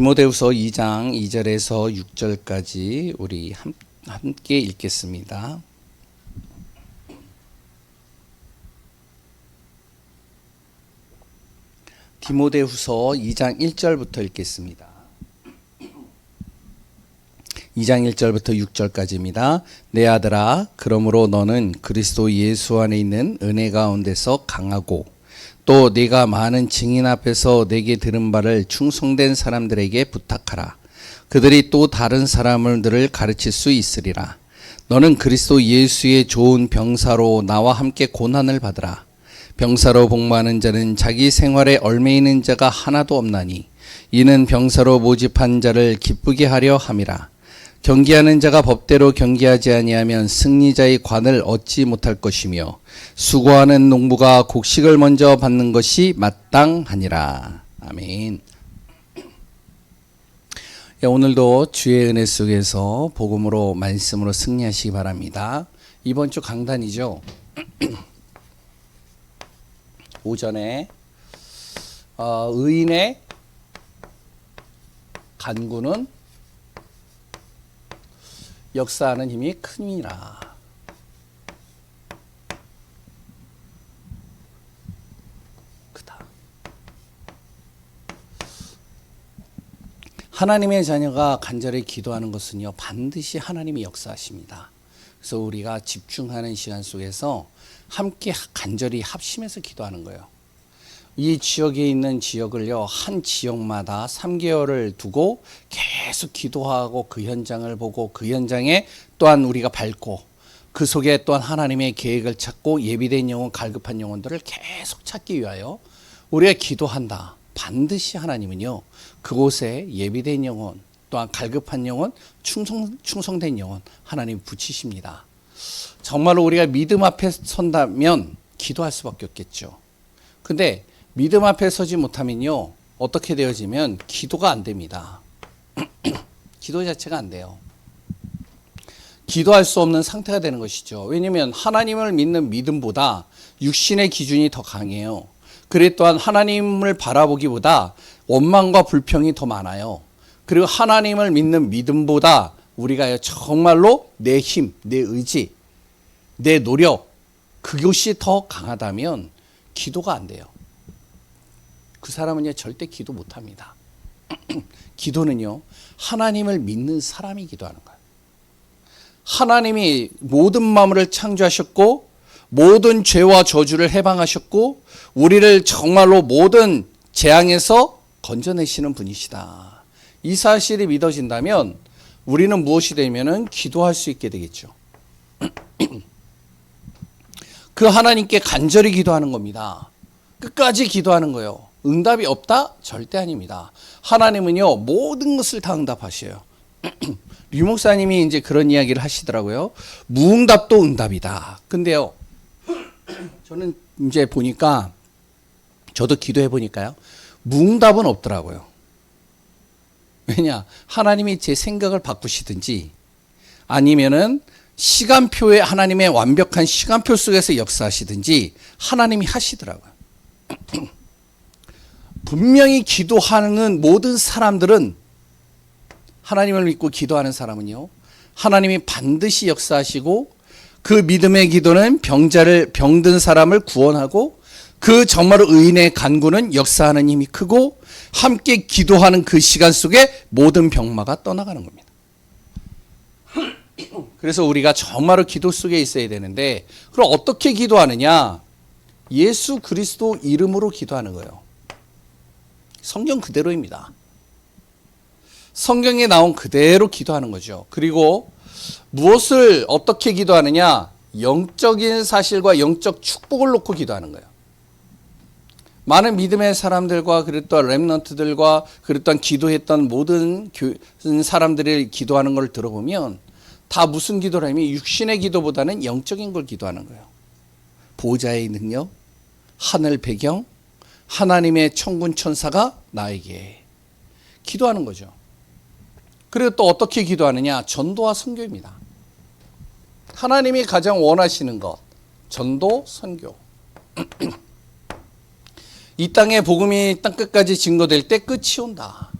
디모데후서 2장 2절에서 6절까지 우리 함께 읽겠습니다. 디모데후서 2장 1절부터 읽겠습니다. 2장 1절부터 6절까지입니다. 내 아들아, 그러므로 너는 그리스도 예수 안에 있는 은혜 가운데서 강하고 또 네가 많은 증인 앞에서 내게 들은 바를 충성된 사람들에게 부탁하라. 그들이 또 다른 사람들을 가르칠 수 있으리라. 너는 그리스도 예수의 좋은 병사로 나와 함께 고난을 받으라. 병사로 복무하는 자는 자기 생활에 얽매이는 자가 하나도 없나니 이는 병사로 모집한 자를 기쁘게 하려 함이라. 경기하는 자가 법대로 경기하지 아니하면 승리자의 관을 얻지 못할 것이며 수고하는 농부가 곡식을 먼저 받는 것이 마땅하니라. 아멘. 오늘도 주의 은혜 속에서 복음으로 말씀으로 승리하시기 바랍니다. 이번 주 강단이죠. 오전에 의인의 간구는 역사하는 힘이 큼이라. 크다. 하나님의 자녀가 간절히 기도하는 것은요, 반드시 하나님이 역사하십니다. 그래서 우리가 집중하는 시간 속에서 함께 간절히 합심해서 기도하는 거예요. 이 지역에 있는 지역을요, 한 지역마다 3개월을 두고 계속 기도하고 그 현장을 보고 그 현장에 또한 우리가 밟고 그 속에 또한 하나님의 계획을 찾고 예비된 영혼, 갈급한 영혼들을 계속 찾기 위하여 우리가 기도한다. 반드시 하나님은요, 그곳에 예비된 영혼, 또한 갈급한 영혼, 충성된 영혼 하나님 붙이십니다. 정말로 우리가 믿음 앞에 선다면 기도할 수밖에 없겠죠. 근데 믿음 앞에 서지 못하면요, 어떻게 되어지면 기도가 안 됩니다. 기도 자체가 안 돼요. 기도할 수 없는 상태가 되는 것이죠. 왜냐하면 하나님을 믿는 믿음보다 육신의 기준이 더 강해요. 그래 또한 하나님을 바라보기보다 원망과 불평이 더 많아요. 그리고 하나님을 믿는 믿음보다 우리가 정말로 내 힘, 내 의지, 내 노력, 그것이 더 강하다면 기도가 안 돼요. 그 사람은요, 절대 기도 못 합니다. 기도는요, 하나님을 믿는 사람이 기도하는 거예요. 하나님이 모든 만물을 창조하셨고 모든 죄와 저주를 해방하셨고 우리를 정말로 모든 재앙에서 건져내시는 분이시다. 이 사실이 믿어진다면 우리는 무엇이 되면은 기도할 수 있게 되겠죠. 그 하나님께 간절히 기도하는 겁니다. 끝까지 기도하는 거예요. 응답이 없다? 절대 아닙니다. 하나님은요, 모든 것을 다 응답하셔요. 류 목사님이 이제 그런 이야기를 하시더라고요. 무응답도 응답이다. 근데요, 저는 이제 보니까, 저도 기도해 보니까요, 무응답은 없더라고요. 왜냐? 하나님이 제 생각을 바꾸시든지 아니면은 시간표에 하나님의 완벽한 시간표 속에서 역사하시든지 하나님이 하시더라고요. 분명히 기도하는 모든 사람들은, 하나님을 믿고 기도하는 사람은요, 하나님이 반드시 역사하시고 그 믿음의 기도는 병든 사람을 구원하고 그 정말로 의인의 간구는 역사하는 힘이 크고 함께 기도하는 그 시간 속에 모든 병마가 떠나가는 겁니다. 그래서 우리가 정말로 기도 속에 있어야 되는데, 그럼 어떻게 기도하느냐? 예수 그리스도 이름으로 기도하는 거예요. 성경 그대로입니다. 성경에 나온 그대로 기도하는 거죠. 그리고 무엇을 어떻게 기도하느냐? 영적인 사실과 영적 축복을 놓고 기도하는 거예요. 많은 믿음의 사람들과 그랬던 렘넌트들과 그랬던 기도했던 모든 사람들이 기도하는 걸 들어보면 다 무슨 기도를 하냐면 육신의 기도보다는 영적인 걸 기도하는 거예요. 보좌의 능력, 하늘 배경, 하나님의 천군 천사가 나에게 기도하는 거죠. 그리고 또 어떻게 기도하느냐? 전도와 선교입니다. 하나님이 가장 원하시는 것, 전도, 선교. 이 땅에 복음이 땅끝까지 증거될 때 끝이 온다.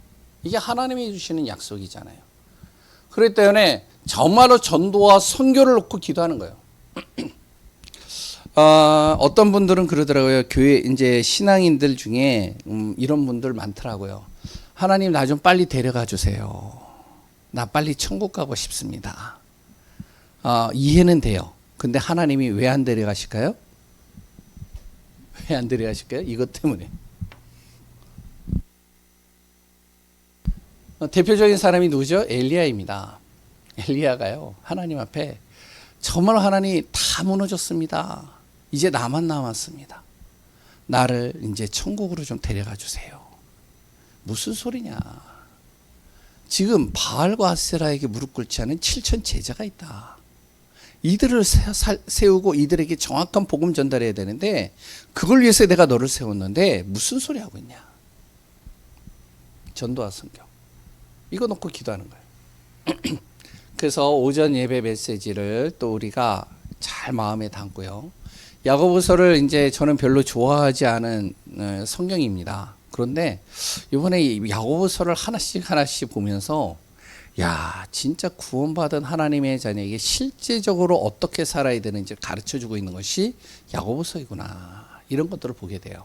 이게 하나님이 주시는 약속이잖아요. 그렇기 때문에 정말로 전도와 선교를 놓고 기도하는 거예요. 어떤 분들은 그러더라고요. 교회 이제 신앙인들 중에 이런 분들 많더라고요. 하나님 나 좀 빨리 데려가 주세요. 나 빨리 천국 가고 싶습니다. 이해는 돼요. 근데 하나님이 왜 안 데려가실까요? 왜 안 데려가실까요? 이것 때문에. 대표적인 사람이 누구죠? 엘리야입니다. 엘리야가요, 하나님 앞에 정말 하나님 다 무너졌습니다. 이제 나만 남았습니다. 나를 이제 천국으로 좀 데려가 주세요. 무슨 소리냐? 지금 바알과 아세라에게 무릎 꿇지 않은 7천 제자가 있다. 이들을 세우고 이들에게 정확한 복음 전달해야 되는데 그걸 위해서 내가 너를 세웠는데 무슨 소리 하고 있냐? 전도와 선교. 이거 놓고 기도하는 거예요. 그래서 오전 예배 메시지를 또 우리가 잘 마음에 담고요. 야고보서를 이제 저는 별로 좋아하지 않은 성경입니다. 그런데 이번에 야고보서를 하나씩 보면서 야, 진짜 구원받은 하나님의 자녀에게 실제적으로 어떻게 살아야 되는지 가르쳐주고 있는 것이 야고보서이구나. 이런 것들을 보게 돼요.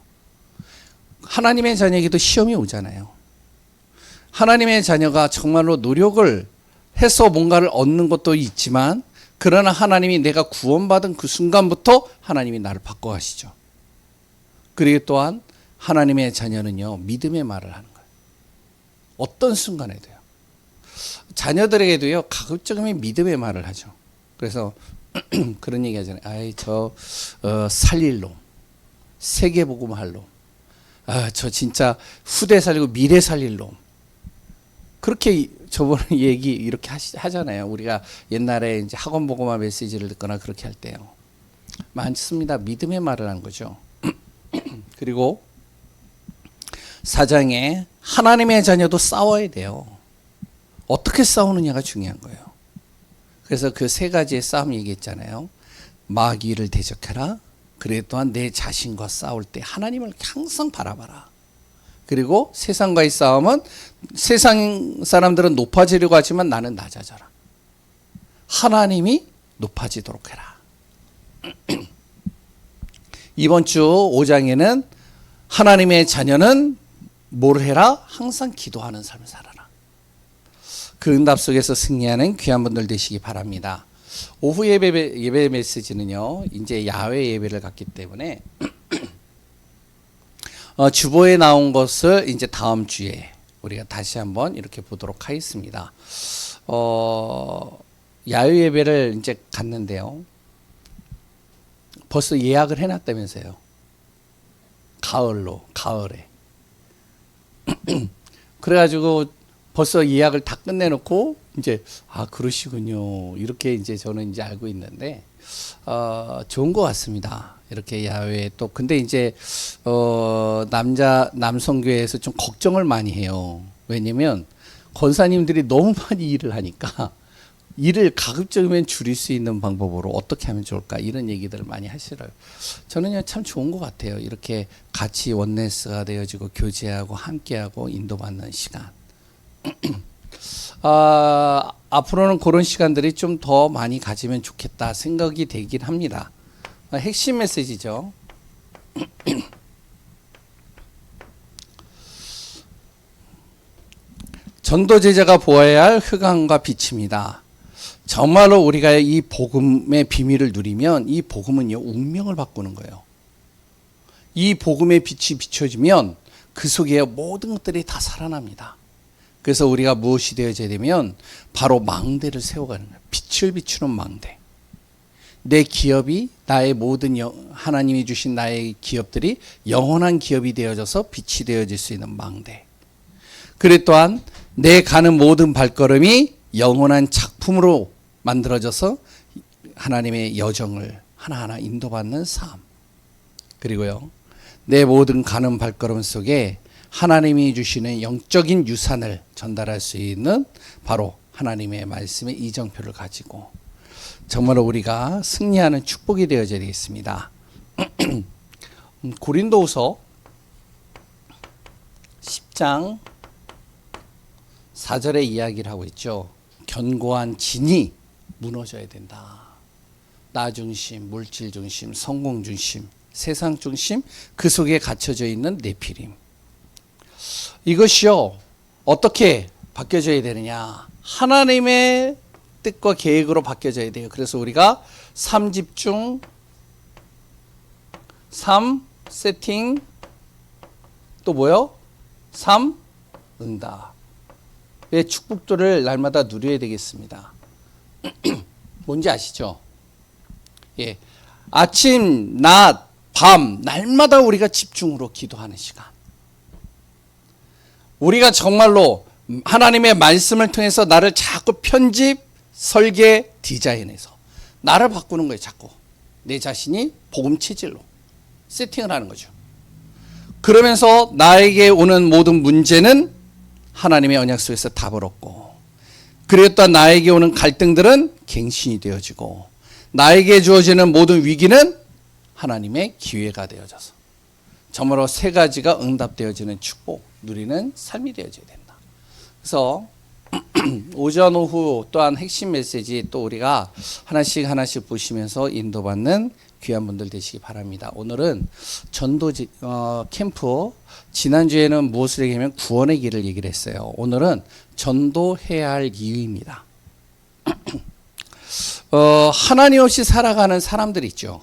하나님의 자녀에게도 시험이 오잖아요. 하나님의 자녀가 정말로 노력을 해서 뭔가를 얻는 것도 있지만 그러나 하나님이 내가 구원받은 그 순간부터 하나님이 나를 바꿔가시죠. 그리고 또한 하나님의 자녀는요, 믿음의 말을 하는 거예요. 어떤 순간에도요. 자녀들에게도요, 가급적이면 믿음의 말을 하죠. 그래서 그런 얘기 하잖아요. 아이, 살릴 놈, 세계복음 할 놈, 저 진짜 후대 살리고 미래 살릴 놈. 그렇게 저번에 얘기 이렇게 하잖아요. 우리가 옛날에 이제 학원 복음화 메시지를 듣거나 그렇게 할 때요. 많습니다. 믿음의 말을 하는 거죠. 그리고 사장에 하나님의 자녀도 싸워야 돼요. 어떻게 싸우느냐가 중요한 거예요. 그래서 그 세 가지의 싸움 얘기했잖아요. 마귀를 대적해라. 그리고 또한 내 자신과 싸울 때 하나님을 항상 바라봐라. 그리고 세상과의 싸움은 세상 사람들은 높아지려고 하지만 나는 낮아져라. 하나님이 높아지도록 해라. 이번 주 5장에는 하나님의 자녀는 뭘 해라? 항상 기도하는 삶을 살아라. 그 응답 속에서 승리하는 귀한 분들 되시기 바랍니다. 오후 예배 메시지는요, 이제 야외 예배를 갖기 때문에 주보에 나온 것을 이제 다음 주에 우리가 다시 한번 이렇게 보도록 하겠습니다. 야외 예배를 이제 갔는데요. 벌써 예약을 해놨다면서요. 가을에. 그래가지고 벌써 예약을 다 끝내놓고 이제 그러시군요. 이렇게 이제 저는 이제 알고 있는데 좋은 것 같습니다. 이렇게 야외 또 근데 이제 남성교회에서 좀 걱정을 많이 해요. 왜냐면 권사님들이 너무 많이 일을 하니까 일을 가급적이면 줄일 수 있는 방법으로 어떻게 하면 좋을까 이런 얘기들을 많이 하시더라고요. 저는요 참 좋은 것 같아요. 이렇게 같이 원네스가 되어지고 교제하고 함께하고 인도받는 시간. 앞으로는 그런 시간들이 좀 더 많이 가지면 좋겠다 생각이 되긴 합니다. 핵심 메시지죠. 전도 제자가 보아야 할 흑암과 빛입니다. 정말로 우리가 이 복음의 비밀을 누리면 이 복음은요 운명을 바꾸는 거예요. 이 복음의 빛이 비춰지면 그 속에 모든 것들이 다 살아납니다. 그래서 우리가 무엇이 되어져야 되면 바로 망대를 세워가는 거예요. 빛을 비추는 망대. 내 기업이 나의 모든 하나님이 주신 나의 기업들이 영원한 기업이 되어져서 빛이 되어질 수 있는 망대. 그리고 또한 내 가는 모든 발걸음이 영원한 작품으로 만들어져서 하나님의 여정을 하나하나 인도받는 삶. 그리고요, 내 모든 가는 발걸음 속에 하나님이 주시는 영적인 유산을 전달할 수 있는 바로 하나님의 말씀의 이정표를 가지고 정말 우리가 승리하는 축복이 되어져야 되겠습니다. 고린도후서 10장 4절에 이야기를 하고 있죠. 견고한 진이 무너져야 된다. 나 중심, 물질 중심, 성공 중심, 세상 중심, 그 속에 갇혀져 있는 네피림. 이것이요, 어떻게 바뀌어져야 되느냐. 하나님의 뜻과 계획으로 바뀌어져야 돼요. 그래서 우리가 3집중, 3 세팅, 또 뭐요? 3 응답. 의 축복들을 날마다 누려야 되겠습니다. 뭔지 아시죠? 예. 아침, 낮, 밤, 날마다 우리가 집중으로 기도하는 시간. 우리가 정말로 하나님의 말씀을 통해서 나를 자꾸 편집, 설계, 디자인해서 나를 바꾸는 거예요. 자꾸 내 자신이 복음 체질로 세팅을 하는 거죠. 그러면서 나에게 오는 모든 문제는 하나님의 언약 속에서 답을 얻고, 그리고 또 나에게 오는 갈등들은 갱신이 되어지고, 나에게 주어지는 모든 위기는 하나님의 기회가 되어져서 정말로 세 가지가 응답되어지는 축복 누리는 삶이 되어져야 된다. 그래서 오전 오후 또한 핵심 메시지 또 우리가 하나씩 보시면서 인도받는 귀한 분들 되시기 바랍니다. 오늘은 전도 캠프, 지난주에는 무엇을 얘기하면 구원의 길을 얘기를 했어요. 오늘은 전도해야 할 이유입니다. 하나님 없이 살아가는 사람들이 있죠.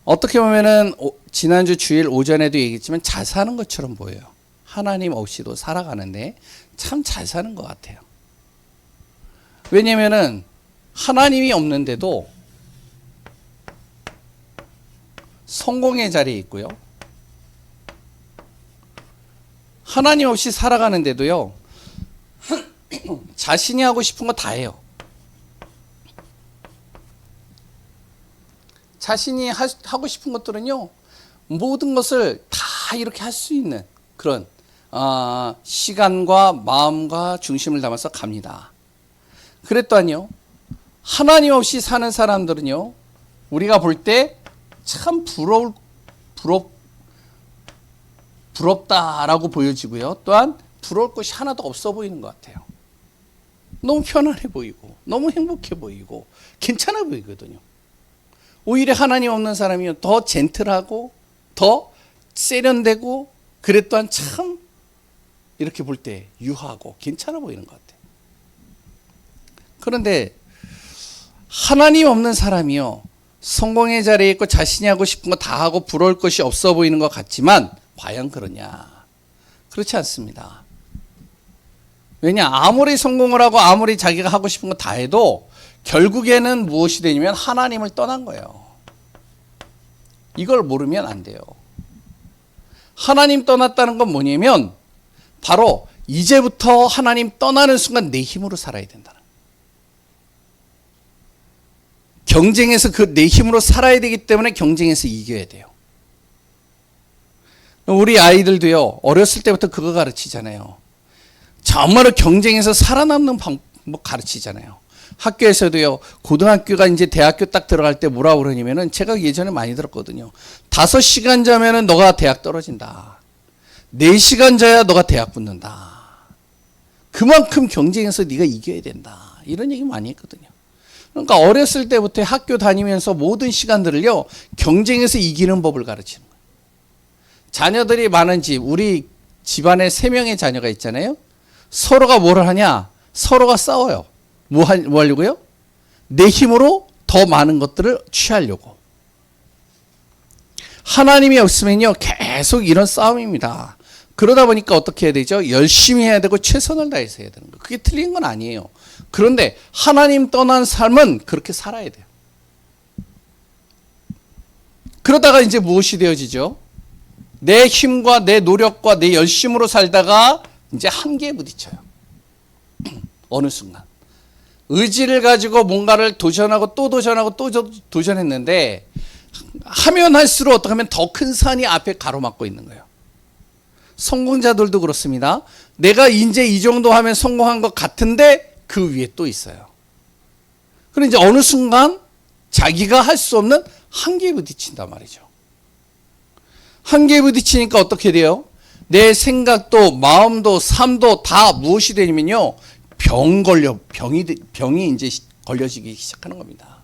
어떻게 보면은 지난주 주일 오전에도 얘기했지만 잘 사는 것처럼 보여요. 하나님 없이도 살아가는데 참 잘 사는 것 같아요. 왜냐면은 하나님이 없는데도 성공의 자리에 있고요. 하나님 없이 살아가는데도요, 자신이 하고 싶은 거 다 해요. 자신이 하고 싶은 것들은요, 모든 것을 다 이렇게 할 수 있는 그런 시간과 마음과 중심을 담아서 갑니다. 그랬더니요, 하나님 없이 사는 사람들은요, 우리가 볼 때 참 부럽다라고 보여지고요. 또한 부러울 것이 하나도 없어 보이는 것 같아요. 너무 편안해 보이고, 너무 행복해 보이고, 괜찮아 보이거든요. 오히려 하나님 없는 사람이 더 젠틀하고, 더 세련되고, 그래 또한 참 이렇게 볼 때 유하고 괜찮아 보이는 것 같아요. 그런데 하나님 없는 사람이요, 성공의 자리에 있고 자신이 하고 싶은 거 다 하고 부러울 것이 없어 보이는 것 같지만 과연 그러냐? 그렇지 않습니다. 왜냐? 아무리 성공을 하고 아무리 자기가 하고 싶은 거 다 해도 결국에는 무엇이 되냐면 하나님을 떠난 거예요. 이걸 모르면 안 돼요. 하나님 떠났다는 건 뭐냐면 바로 이제부터 하나님 떠나는 순간 내 힘으로 살아야 된다는 거예요. 경쟁에서 그 내 힘으로 살아야 되기 때문에 경쟁에서 이겨야 돼요. 우리 아이들도요, 어렸을 때부터 그거 가르치잖아요. 정말로 경쟁에서 살아남는 방법 가르치잖아요. 학교에서도요, 고등학교가 이제 대학교 딱 들어갈 때 뭐라고 그러냐면은, 제가 예전에 많이 들었거든요. 5시간 자면은 너가 대학 떨어진다. 4시간 자야 너가 대학 붙는다. 그만큼 경쟁에서 네가 이겨야 된다. 이런 얘기 많이 했거든요. 그러니까 어렸을 때부터 학교 다니면서 모든 시간들을요, 경쟁에서 이기는 법을 가르치는 거예요. 자녀들이 많은 집, 우리 집안에 3명의 자녀가 있잖아요. 서로가 뭘 하냐? 서로가 싸워요. 뭐 하려고요? 내 힘으로 더 많은 것들을 취하려고. 하나님이 없으면요, 계속 이런 싸움입니다. 그러다 보니까 어떻게 해야 되죠? 열심히 해야 되고 최선을 다해서 해야 되는 거예요. 그게 틀린 건 아니에요. 그런데 하나님 떠난 삶은 그렇게 살아야 돼요. 그러다가 이제 무엇이 되어지죠? 내 힘과 내 노력과 내 열심으로 살다가 이제 한계에 부딪혀요. 어느 순간. 의지를 가지고 뭔가를 도전하고 또 도전하고 또 도전했는데, 하면 할수록 어떻게 하면 더 큰 산이 앞에 가로막고 있는 거예요. 성공자들도 그렇습니다. 내가 이제 이 정도 하면 성공한 것 같은데 그 위에 또 있어요. 그럼 이제 어느 순간 자기가 할 수 없는 한계에 부딪힌단 말이죠. 한계에 부딪히니까 어떻게 돼요? 내 생각도 마음도 삶도 다 무엇이 되냐면요, 병이 이제 걸려지기 시작하는 겁니다.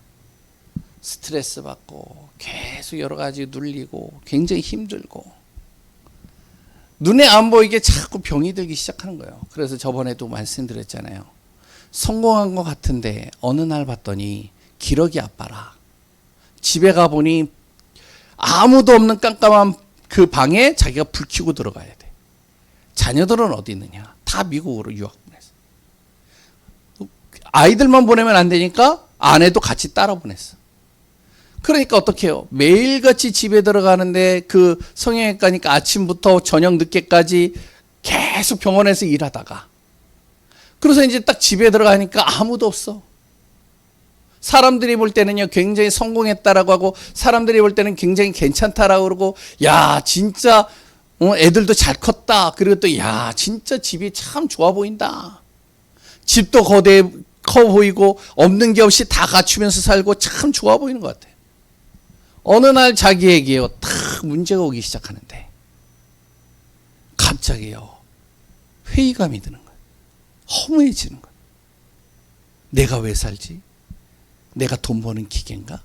스트레스 받고 계속 여러 가지 눌리고 굉장히 힘들고 눈에 안 보이게 자꾸 병이 들기 시작하는 거예요. 그래서 저번에도 말씀드렸잖아요. 성공한 것 같은데 어느 날 봤더니 기러기 아빠라. 집에 가보니 아무도 없는 깜깜한 그 방에 자기가 불 켜고 들어가야 돼. 자녀들은 어디 있느냐? 다 미국으로 유학 보냈어. 아이들만 보내면 안 되니까 아내도 같이 따라 보냈어. 그러니까 어떻게 해요? 매일같이 집에 들어가는데 그 성형외과니까 아침부터 저녁 늦게까지 계속 병원에서 일하다가, 그래서 이제 딱 집에 들어가니까 아무도 없어. 사람들이 볼 때는요, 굉장히 성공했다라고 하고, 사람들이 볼 때는 굉장히 괜찮다라고 그러고, 야, 진짜, 애들도 잘 컸다. 그리고 또, 야, 진짜 집이 참 좋아 보인다. 집도 커 보이고, 없는 게 없이 다 갖추면서 살고 참 좋아 보이는 것 같아요. 어느 날 자기에게요, 탁 문제가 오기 시작하는데, 갑자기요, 회의감이 드는 거예요. 허무해지는 거예요. 내가 왜 살지? 내가 돈 버는 기계인가?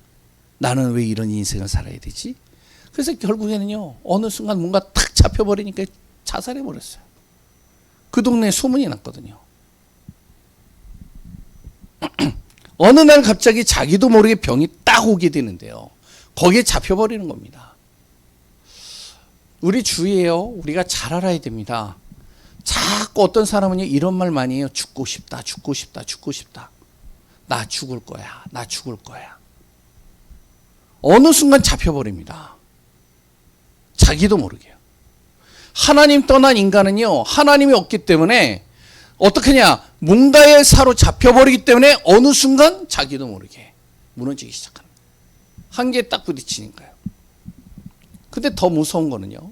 나는 왜 이런 인생을 살아야 되지? 그래서 결국에는요, 어느 순간 뭔가 탁 잡혀버리니까 자살해버렸어요. 그 동네에 소문이 났거든요. 어느 날 갑자기 자기도 모르게 병이 딱 오게 되는데요. 거기에 잡혀버리는 겁니다. 우리 주위에요, 우리가 잘 알아야 됩니다. 자꾸 어떤 사람은요, 이런 말 많이 해요. 죽고 싶다, 죽고 싶다, 죽고 싶다. 나 죽을 거야, 나 죽을 거야. 어느 순간 잡혀버립니다. 자기도 모르게요. 하나님 떠난 인간은요, 하나님이 없기 때문에 어떻게냐, 뭔가에 사로잡혀버리기 때문에 어느 순간 자기도 모르게 무너지기 시작합니다. 한계에 딱 부딪히니까요. 근데 더 무서운 거는요,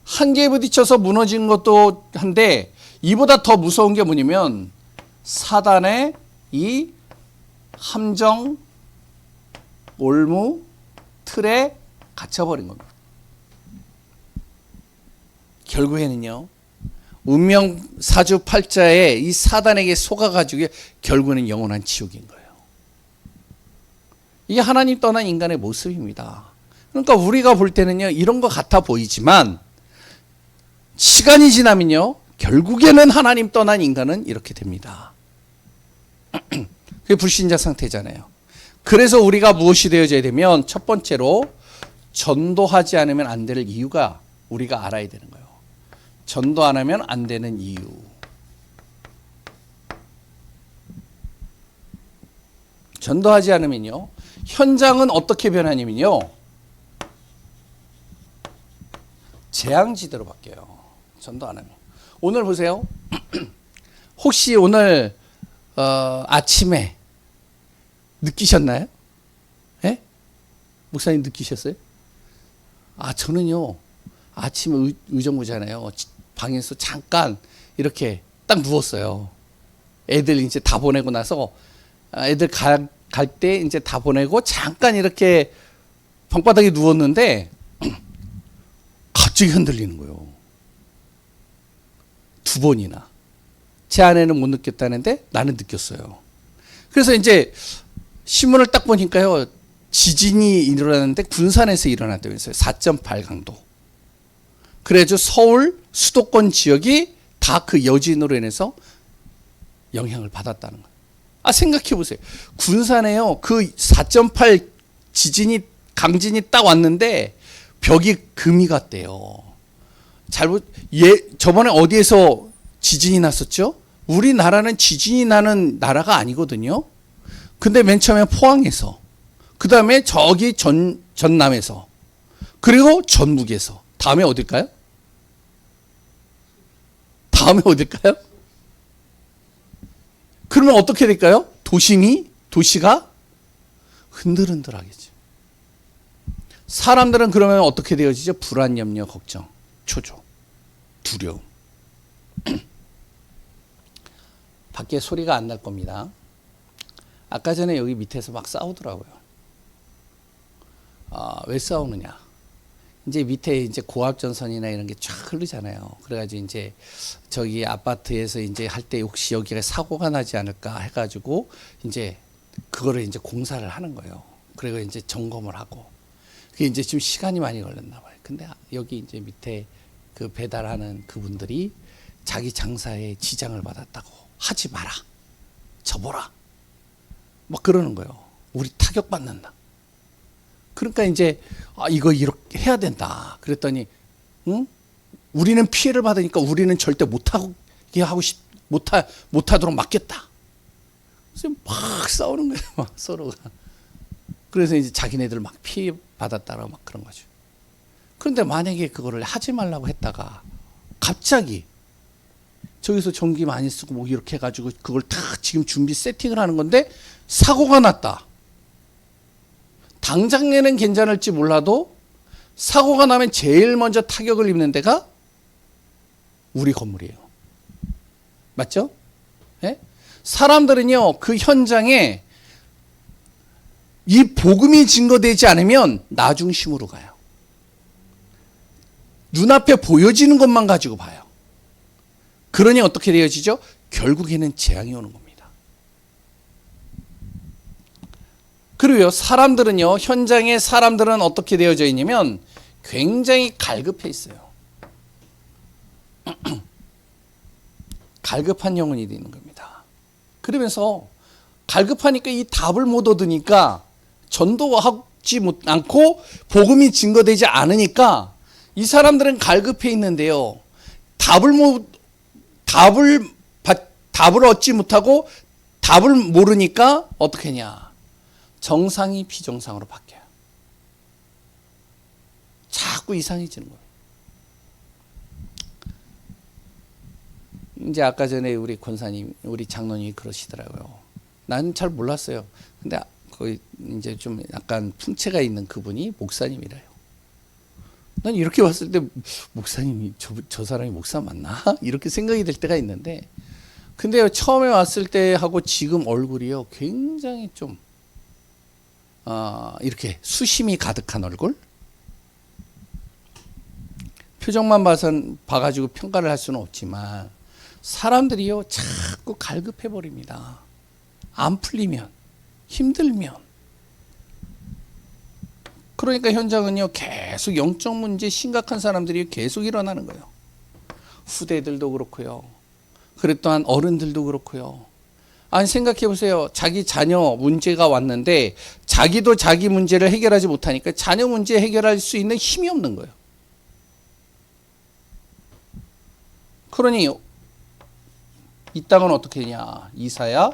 한계에 부딪혀서 무너진 것도 한데, 이보다 더 무서운 게 뭐냐면 사단의 이 함정 올무 틀에 갇혀버린 겁니다. 결국에는요, 운명 사주팔자에 이 사단에게 속아가지고 결국에는 영원한 지옥인 거예요. 이게 하나님 떠난 인간의 모습입니다. 그러니까 우리가 볼 때는요, 이런 것 같아 보이지만 시간이 지나면요, 결국에는 하나님 떠난 인간은 이렇게 됩니다. 그게 불신자 상태잖아요. 그래서 우리가 무엇이 되어져야 되면, 첫 번째로 전도하지 않으면 안 될 이유가 우리가 알아야 되는 거예요. 전도 안 하면 안 되는 이유. 전도하지 않으면요, 현장은 어떻게 변하냐면요, 재앙지대로 바뀌어요. 전도 안 하면. 오늘 보세요. 혹시 오늘 아침에 느끼셨나요? 예? 목사님 느끼셨어요? 저는요, 아침에 의정부잖아요. 방에서 잠깐 이렇게 딱 누웠어요. 애들 이제 다 보내고 나서, 애들 갈 때 이제 다 보내고 잠깐 이렇게 방바닥에 누웠는데 갑자기 흔들리는 거예요. 2번이나. 제 아내는 못 느꼈다는데 나는 느꼈어요. 그래서 이제 신문을 딱 보니까요, 지진이 일어났는데 군산에서 일어났다면서요. 4.8 강도. 그래서 서울 수도권 지역이 다 그 여진으로 인해서 영향을 받았다는 거예요. 생각해 보세요. 군산에요, 그 4.8 지진이, 강진이 딱 왔는데 벽이 금이 갔대요. 저번에 어디에서 지진이 났었죠? 우리나라는 지진이 나는 나라가 아니거든요. 근데 맨 처음에 포항에서, 그 다음에 저기 전남에서, 그리고 전북에서, 다음에 어딜까요? 다음에 어딜까요? 그러면 어떻게 될까요? 도시가 흔들흔들하겠죠. 사람들은 그러면 어떻게 되어지죠? 불안, 염려, 걱정, 초조, 두려움. 밖에 소리가 안 날 겁니다. 아까 전에 여기 밑에서 막 싸우더라고요. 왜 싸우느냐? 이제 밑에 이제 고압전선이나 이런 게 쫙 흐르잖아요. 그래가지고 이제 저기 아파트에서 이제 할 때 혹시 여기가 사고가 나지 않을까 해가지고 이제 그거를 이제 공사를 하는 거예요. 그리고 이제 점검을 하고. 그게 이제 좀 시간이 많이 걸렸나 봐요. 근데 여기 이제 밑에 그 배달하는 그분들이 자기 장사에 지장을 받았다고 하지 마라. 접어라. 막 그러는 거예요. 우리 타격받는다. 그러니까 이제 이거 이렇게 해야 된다. 그랬더니 응? 우리는 피해를 받으니까 우리는 절대 못하게 하고 못하도록 막겠다. 그래서 막 싸우는 거예요. 막 서로가. 그래서 이제 자기네들 막 피해 받았다라고 막 그런 거죠. 그런데 만약에 그거를 하지 말라고 했다가 갑자기 저기서 전기 많이 쓰고 뭐 이렇게 해가지고 그걸 다 지금 준비 세팅을 하는 건데 사고가 났다. 당장에는 괜찮을지 몰라도 사고가 나면 제일 먼저 타격을 입는 데가 우리 건물이에요. 맞죠? 네? 사람들은요, 그 현장에 이 복음이 증거되지 않으면 나중심으로 가요. 눈앞에 보여지는 것만 가지고 봐요. 그러니 어떻게 되어지죠? 결국에는 재앙이 오는 겁니다. 그리고요, 사람들은요, 현장에 사람들은 어떻게 되어져 있냐면 굉장히 갈급해 있어요. 갈급한 영혼이 되는 겁니다. 그러면서 갈급하니까 이 답을 못 얻으니까 전도하지 않고 복음이 증거되지 않으니까 이 사람들은 갈급해 있는데요. 답을 얻지 못하고 답을 모르니까 어떻게 하냐. 정상이 비정상으로 바뀌어요. 자꾸 이상해지는 거예요. 이제 아까 전에 우리 권사님, 우리 장로님이 그러시더라고요. 나는 잘 몰랐어요. 근데 거의 이제 좀 약간 풍채가 있는 그분이 목사님이래요. 난 이렇게 봤을 때 목사님이 저 사람이 목사 맞나? 이렇게 생각이 들 때가 있는데, 근데요, 처음에 왔을 때 하고 지금 얼굴이요 굉장히 좀 이렇게 수심이 가득한 얼굴? 표정만 봐가지고 평가를 할 수는 없지만 사람들이요 자꾸 갈급해 버립니다. 안 풀리면, 힘들면. 그러니까 현장은요 계속 영적 문제 심각한 사람들이 계속 일어나는 거예요. 후대들도 그렇고요. 그리고 또한 어른들도 그렇고요. 아니 생각해 보세요. 자기 자녀 문제가 왔는데 자기도 자기 문제를 해결하지 못하니까 자녀 문제 해결할 수 있는 힘이 없는 거예요. 그러니 이 땅은 어떻게 되냐. 이사야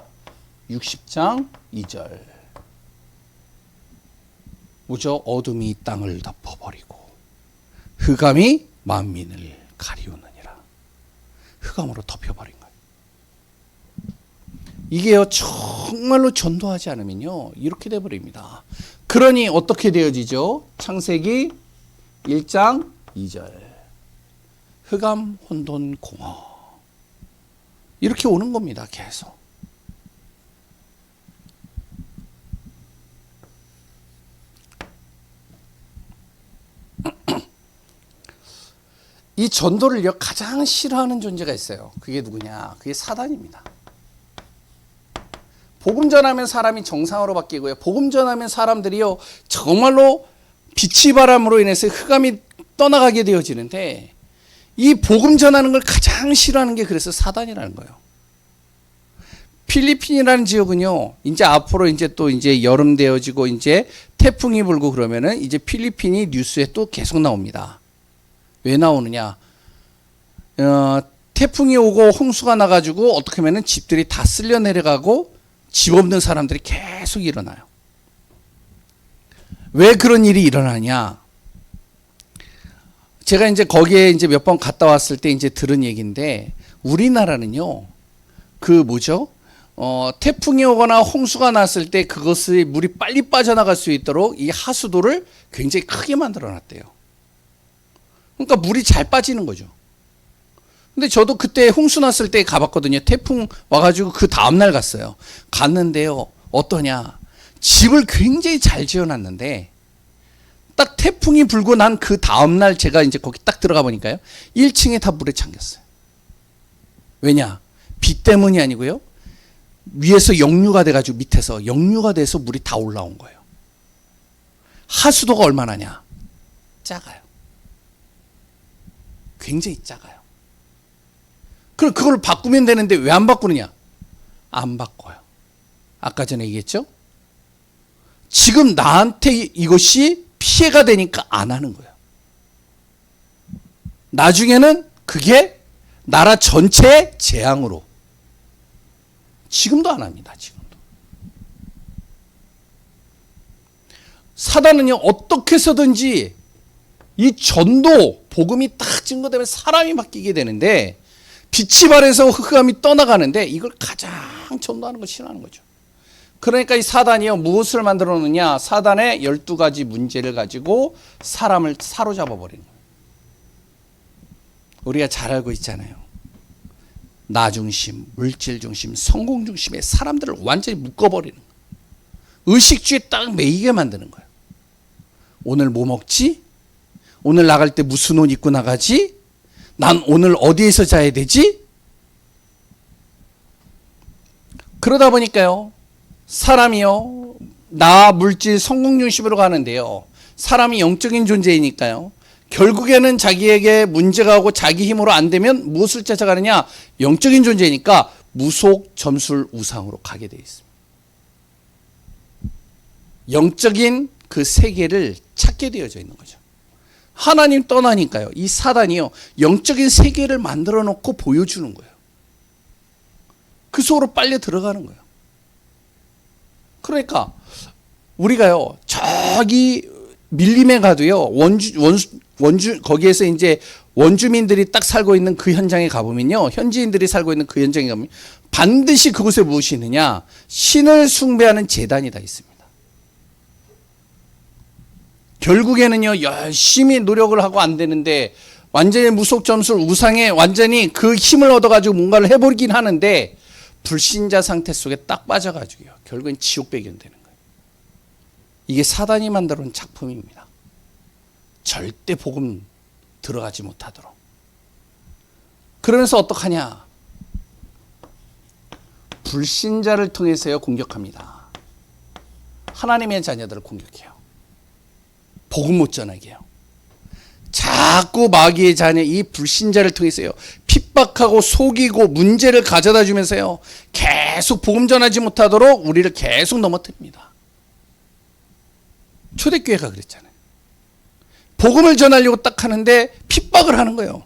60장 2절. 뭐죠? 어둠이 이 땅을 덮어버리고 흑암이 만민을 가리우느니라. 흑암으로 덮여버린 거예요. 이게요 정말로 전도하지 않으면요 이렇게 돼버립니다. 그러니 어떻게 되어지죠? 창세기 1장 2절. 흑암 혼돈 공허. 이렇게 오는 겁니다. 계속. 이 전도를요 가장 싫어하는 존재가 있어요. 그게 누구냐? 그게 사단입니다. 복음 전하면 사람이 정상으로 바뀌고요. 복음 전하면 사람들이요 정말로 빛의 바람으로 인해서 흑암이 떠나가게 되어지는데, 이 복음 전하는 걸 가장 싫어하는 게 그래서 사단이라는 거예요. 필리핀이라는 지역은요, 이제 앞으로 이제 또 이제 여름 되어지고 이제 태풍이 불고 그러면은 이제 필리핀이 뉴스에 또 계속 나옵니다. 왜 나오느냐? 태풍이 오고 홍수가 나가지고 어떻게 하면은 집들이 다 쓸려 내려가고 집 없는 사람들이 계속 일어나요. 왜 그런 일이 일어나냐? 제가 이제 거기에 이제 몇 번 갔다 왔을 때 이제 들은 얘기인데, 우리나라는요, 그 뭐죠? 태풍이 오거나 홍수가 났을 때 그것을 물이 빨리 빠져나갈 수 있도록 이 하수도를 굉장히 크게 만들어 놨대요. 그러니까 물이 잘 빠지는 거죠. 근데 저도 그때 홍수 났을 때 가봤거든요. 태풍 와가지고 그 다음날 갔어요. 갔는데요. 어떠냐. 집을 굉장히 잘 지어놨는데 딱 태풍이 불고 난 그 다음날 제가 이제 거기 딱 들어가 보니까요. 1층에 다 물에 잠겼어요. 왜냐? 비 때문이 아니고요. 위에서 역류가 돼가지고 밑에서 역류가 돼서 물이 다 올라온 거예요. 하수도가 얼마나냐? 작아요. 굉장히 작아요. 그럼 그걸 바꾸면 되는데 왜 안 바꾸느냐? 안 바꿔요. 아까 전에 얘기했죠? 지금 나한테 이것이 피해가 되니까 안 하는 거예요. 나중에는 그게 나라 전체의 재앙으로. 지금도 안 합니다. 지금도. 사단은요, 어떻게 해서든지 이 전도, 복음이 딱 증거되면 사람이 바뀌게 되는데, 빛이 발해서 흑암이 떠나가는데, 이걸 가장 전도하는 걸 싫어하는 거죠. 그러니까 이 사단이요, 무엇을 만들어 놓느냐? 사단의 12가지 문제를 가지고 사람을 사로잡아 버리는 거예요. 우리가 잘 알고 있잖아요. 나 중심, 물질 중심, 성공 중심의 사람들을 완전히 묶어버리는 거예요. 의식주의에 딱 매이게 만드는 거예요. 오늘 뭐 먹지? 오늘 나갈 때 무슨 옷 입고 나가지? 난 오늘 어디에서 자야 되지? 그러다 보니까요, 사람이요, 나, 물질, 성공 중심으로 가는데요, 사람이 영적인 존재이니까요, 결국에는 자기에게 문제가 오고 자기 힘으로 안 되면 무엇을 찾아가느냐? 영적인 존재니까 무속, 점술, 우상으로 가게 되어 있습니다. 영적인 그 세계를 찾게 되어져 있는 거죠. 하나님 떠나니까요, 이 사단이요, 영적인 세계를 만들어 놓고 보여주는 거예요. 그 속으로 빨려 들어가는 거예요. 그러니까 우리가요, 저기 밀림에 가도요, 원주 거기에서 이제 원주민들이 딱 살고 있는 그 현장에 가보면요, 현지인들이 살고 있는 그 현장에 가면 반드시 그곳에 무엇이 있느냐? 신을 숭배하는 제단이 다 있습니다. 결국에는요, 열심히 노력을 하고 안 되는데 완전히 무속점술 우상에 완전히 그 힘을 얻어가지고 뭔가를 해버리긴 하는데 불신자 상태 속에 딱 빠져가지고요, 결국엔 지옥 배경 되는 거예요. 이게 사단이 만들어 놓은 작품입니다. 절대 복음 들어가지 못하도록. 그러면서 어떡하냐? 불신자를 통해서요, 공격합니다. 하나님의 자녀들을 공격해요. 복음 못 전하게 해요. 자꾸 마귀의 자녀, 이 불신자를 통해서요, 핍박하고 속이고 문제를 가져다 주면서요, 계속 복음 전하지 못하도록 우리를 계속 넘어뜨립니다. 초대교회가 그랬잖아요. 복음을 전하려고 딱 하는데 핍박을 하는 거예요.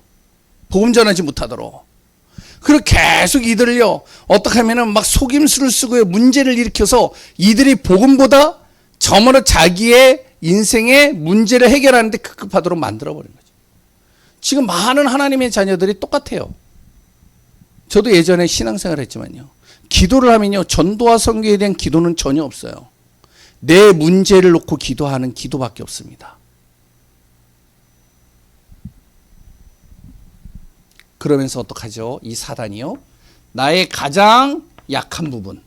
복음 전하지 못하도록. 그리고 계속 이들을요, 어떻게 하면은 막 속임수를 쓰고요, 문제를 일으켜서 이들이 복음보다 저머로 자기의 인생의 문제를 해결하는데 급급하도록 만들어버린 거죠. 지금 많은 하나님의 자녀들이 똑같아요. 저도 예전에 신앙생활 했지만요, 기도를 하면요, 전도와 선교에 대한 기도는 전혀 없어요. 내 문제를 놓고 기도하는 기도밖에 없습니다. 그러면서 어떡하죠? 이 사단이요, 나의 가장 약한 부분,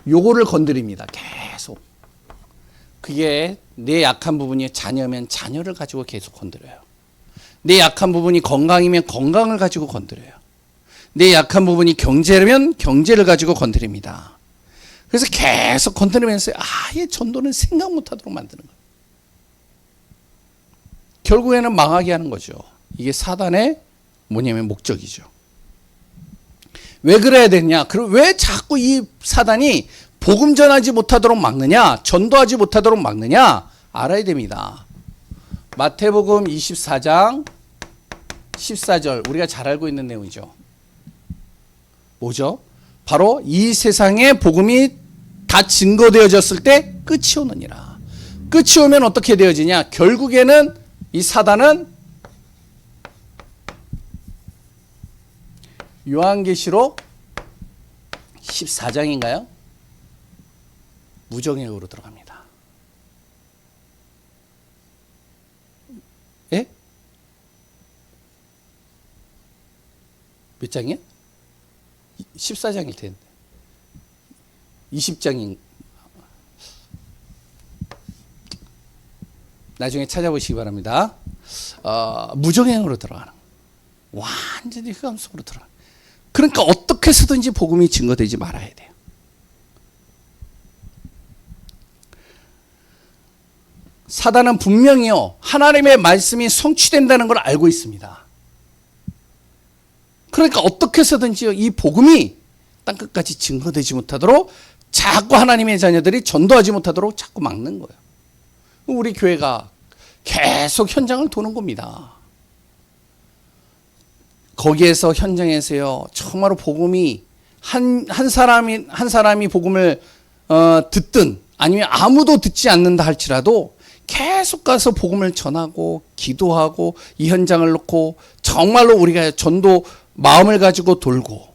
요거를 건드립니다. 계속. 그게 내 약한 부분이 자녀면 자녀를 가지고 계속 건드려요. 내 약한 부분이 건강이면 건강을 가지고 건드려요. 내 약한 부분이 경제라면 경제를 가지고 건드립니다. 그래서 계속 건드리면서 아예 전도는 생각 못하도록 만드는 거예요. 결국에는 망하게 하는 거죠. 이게 사단의 뭐냐면 목적이죠. 왜 그래야 되냐? 그럼 왜 자꾸 이 사단이 복음 전하지 못하도록 막느냐? 전도하지 못하도록 막느냐? 알아야 됩니다. 마태복음 24장 14절, 우리가 잘 알고 있는 내용이죠. 뭐죠? 바로 이 세상에 복음이 다 증거되어졌을 때 끝이 오느니라. 끝이 오면 어떻게 되어지냐? 결국에는 이 사단은 요한계시록 14장인가요? 무정액으로 들어갑니다. 예? 몇 장이요? 14장일 텐데. 20장인. 나중에 찾아보시기 바랍니다. 무정행으로 들어가는, 완전히 흑암 속으로 들어가. 그러니까 어떻게 해서든지 복음이 증거되지 말아야 돼요. 사단은 분명히요, 하나님의 말씀이 성취된다는 걸 알고 있습니다. 그러니까 어떻게 해서든지요, 이 복음이 땅끝까지 증거되지 못하도록 자꾸 하나님의 자녀들이 전도하지 못하도록 자꾸 막는 거예요. 우리 교회가 계속 현장을 도는 겁니다. 거기에서 현장에서요, 정말로 복음이 한 사람이 복음을 듣든 아니면 아무도 듣지 않는다 할지라도 계속 가서 복음을 전하고 기도하고 이 현장을 놓고 정말로 우리가 전도 마음을 가지고 돌고.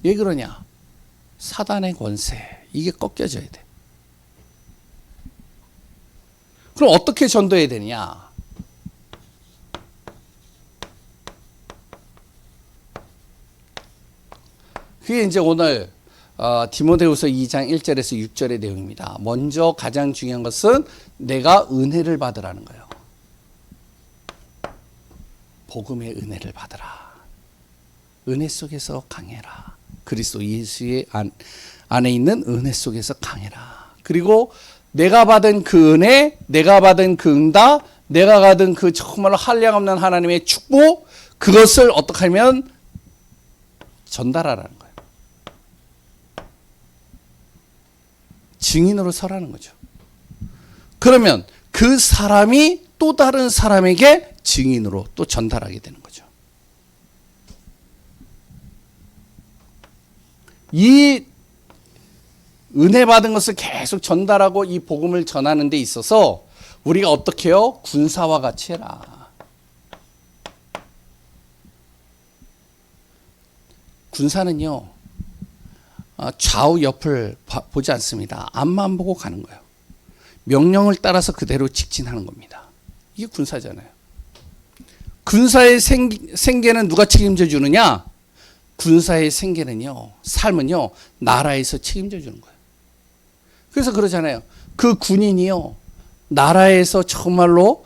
왜 그러냐? 사단의 권세, 이게 꺾여져야 돼. 그럼 어떻게 전도해야 되느냐? 그게 이제 오늘 디모데후서 2장 1절에서 6절의 내용입니다. 먼저 가장 중요한 것은 내가 은혜를 받으라는 거예요. 복음의 은혜를 받으라. 은혜 속에서 강해라. 그리스도 예수의 안에 있는 은혜 속에서 강해라. 그리고 내가 받은 그 은혜, 내가 받은 그 응답, 내가 받은 그 정말로 한량없는 하나님의 축복, 그것을 어떻게 하면 전달하라는 거예요. 증인으로 서라는 거죠. 그러면 그 사람이 또 다른 사람에게 증인으로 또 전달하게 되는 거죠. 이 은혜 받은 것을 계속 전달하고 이 복음을 전하는 데 있어서 우리가 어떻게 해요? 군사와 같이 해라. 군사는요, 좌우 옆을 보지 않습니다. 앞만 보고 가는 거예요. 명령을 따라서 그대로 직진하는 겁니다. 이게 군사잖아요. 군사의 생계는 누가 책임져 주느냐? 군사의 생계는요, 삶은요, 나라에서 책임져 주는 거예요. 그래서 그러잖아요. 그 군인이요, 나라에서 정말로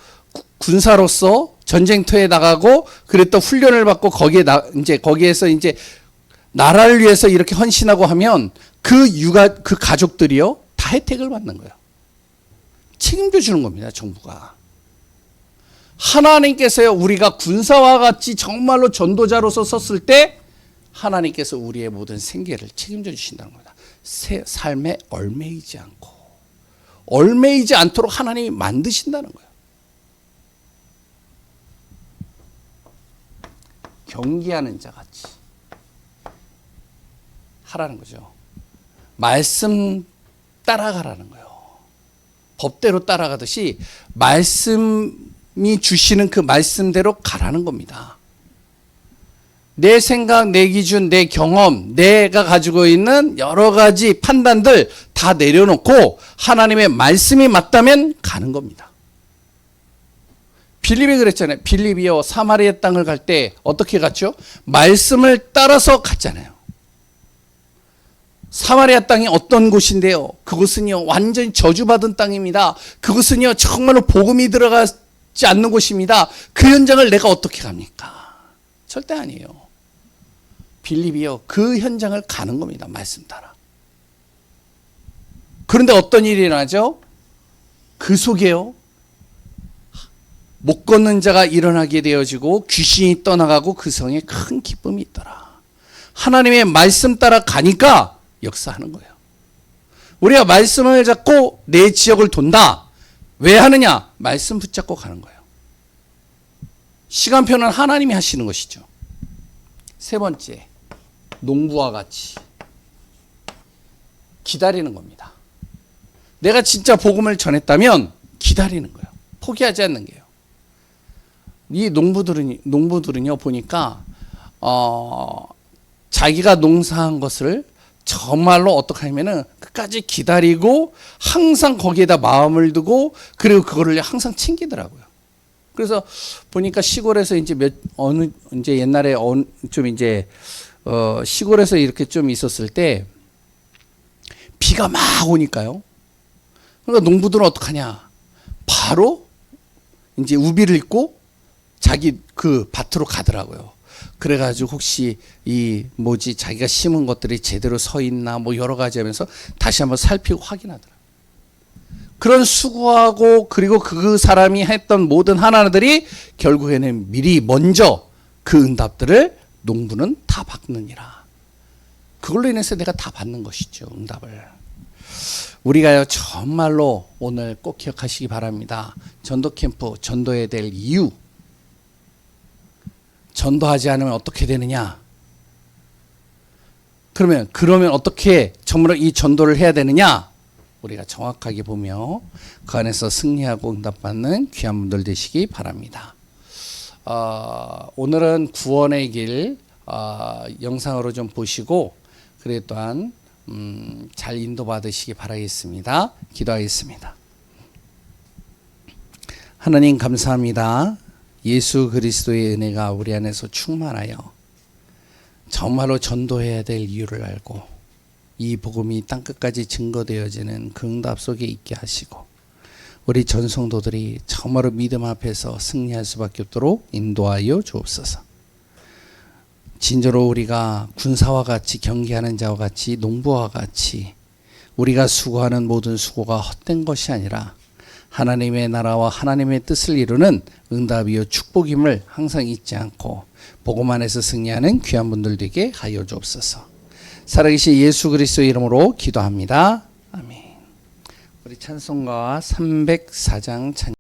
군사로서 전쟁터에 나가고 그랬던 훈련을 받고 거기에서 이제 나라를 위해서 이렇게 헌신하고 하면 그 가족들이요, 다 혜택을 받는 거예요. 책임져 주는 겁니다, 정부가. 하나님께서요, 우리가 군사와 같이 정말로 전도자로서 섰을 때 하나님께서 우리의 모든 생계를 책임져 주신다는 겁니다. 삶에 얽매이지 않도록 하나님이 만드신다는 거예요. 경계하는 자 같이 하라는 거죠. 말씀 따라가라는 거예요. 법대로 따라가듯이 말씀이 주시는 그 말씀대로 가라는 겁니다. 내 생각, 내 기준, 내 경험, 내가 가지고 있는 여러 가지 판단들 다 내려놓고 하나님의 말씀이 맞다면 가는 겁니다. 빌립이 그랬잖아요. 빌립이요, 사마리아 땅을 갈 때 어떻게 갔죠? 말씀을 따라서 갔잖아요. 사마리아 땅이 어떤 곳인데요? 그곳은요, 완전히 저주받은 땅입니다. 그곳은요, 정말로 복음이 들어가지 않는 곳입니다. 그 현장을 내가 어떻게 갑니까? 절대 아니에요. 빌립이요, 그 현장을 가는 겁니다. 말씀 따라. 그런데 어떤 일이 일어나죠? 그 속에요, 못 걷는 자가 일어나게 되어지고 귀신이 떠나가고 그 성에 큰 기쁨이 있더라. 하나님의 말씀 따라 가니까 역사하는 거예요. 우리가 말씀을 잡고 내 지역을 돈다. 왜 하느냐? 말씀 붙잡고 가는 거예요. 시간표는 하나님이 하시는 것이죠. 세 번째, 농부와 같이 기다리는 겁니다. 내가 진짜 복음을 전했다면 기다리는 거예요. 포기하지 않는 게요. 이 농부들은요, 보니까 자기가 농사한 것을 정말로 어떻게 하면은 끝까지 기다리고 항상 거기에다 마음을 두고 그리고 그거를 항상 챙기더라고요. 그래서 보니까 시골에서 이제 이제 옛날에 좀 이제 시골에서 이렇게 좀 있었을 때 비가 막 오니까요. 그러니까 농부들은 어떡하냐? 바로 이제 우비를 입고 자기 그 밭으로 가더라고요. 그래가지고 혹시 자기가 심은 것들이 제대로 서 있나 뭐 여러 가지 하면서 다시 한번 살피고 확인하더라고요. 그런 수고하고 그리고 그 사람이 했던 모든 하나들이 결국에는 미리 먼저 그 응답들을 농부는 다 받느니라. 그걸로 인해서 내가 다 받는 것이죠. 응답을. 우리가요 정말로 오늘 꼭 기억하시기 바랍니다. 전도 캠프 전도해야 될 이유. 전도하지 않으면 어떻게 되느냐? 그러면 어떻게 정말 이 전도를 해야 되느냐? 우리가 정확하게 보며 그 안에서 승리하고 응답받는 귀한 분들 되시기 바랍니다. 오늘은 구원의 길 영상으로 좀 보시고 그래 또한 잘 인도받으시기 바라겠습니다. 기도하겠습니다. 하나님 감사합니다. 예수 그리스도의 은혜가 우리 안에서 충만하여 정말로 전도해야 될 이유를 알고 이 복음이 땅끝까지 증거되어지는 그 응답 속에 있게 하시고 우리 전성도들이 정말로 믿음 앞에서 승리할 수밖에 없도록 인도하여 주옵소서. 진저로 우리가 군사와 같이 경계하는 자와 같이 농부와 같이 우리가 수고하는 모든 수고가 헛된 것이 아니라 하나님의 나라와 하나님의 뜻을 이루는 응답이요 축복임을 항상 잊지 않고 복음 안에서 승리하는 귀한 분들 되게 하여 주옵소서. 살아계신 예수 그리스도의 이름으로 기도합니다. 아멘. 우리 찬송가 304장 찬